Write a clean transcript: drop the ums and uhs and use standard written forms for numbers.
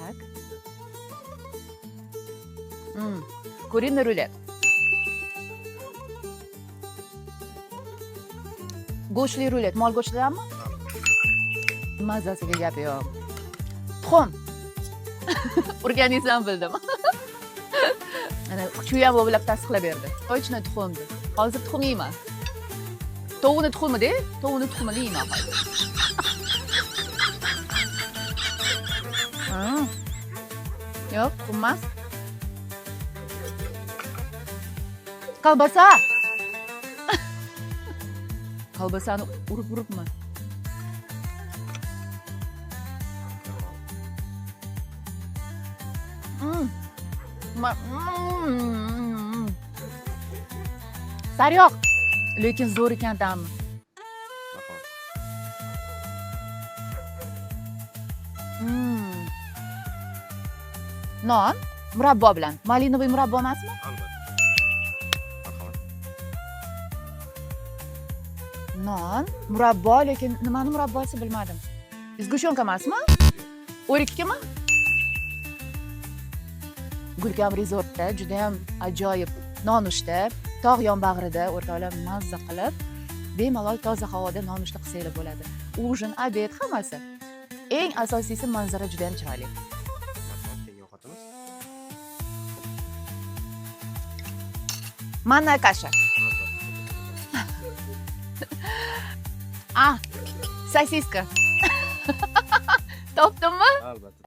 Так. Куриный рулет. Go'shtli rulet. Mol go'shtidanmi? Mazasiga gap yo'q. Tuxum. Urganingizdan bildim. Ana kuchi ham o'ylab tasdiqlab berdi. To'ychini tuxum deb. Hozir tuxum yeyman. Tovuqni tuxumi-da, tovuqni tuxumini yeyman hozir. Yo'q, tuxum emas. Kolbasa. Kolbasani urib-uribman. Sariyog', lekin zo'r ekan ta'mi. Non, murabbo bilan. Malinovoy murabbo emasmi? Non, murabbo, lekin nimani murabbosi bilmadim. Izgushonka emasmi? O'rikmi? Gulkam Resortda juda ham ajoyib nonushta, tog' yonbag'rida o'rtoqlar mazza qilib, bemalol toza havoda nonushta qilsanglar bo'ladi. Ujin, obed hammasi. Eng asosiysi manzara juda ham chiroyli. Manna kasha. Sosiska. Topdimmi?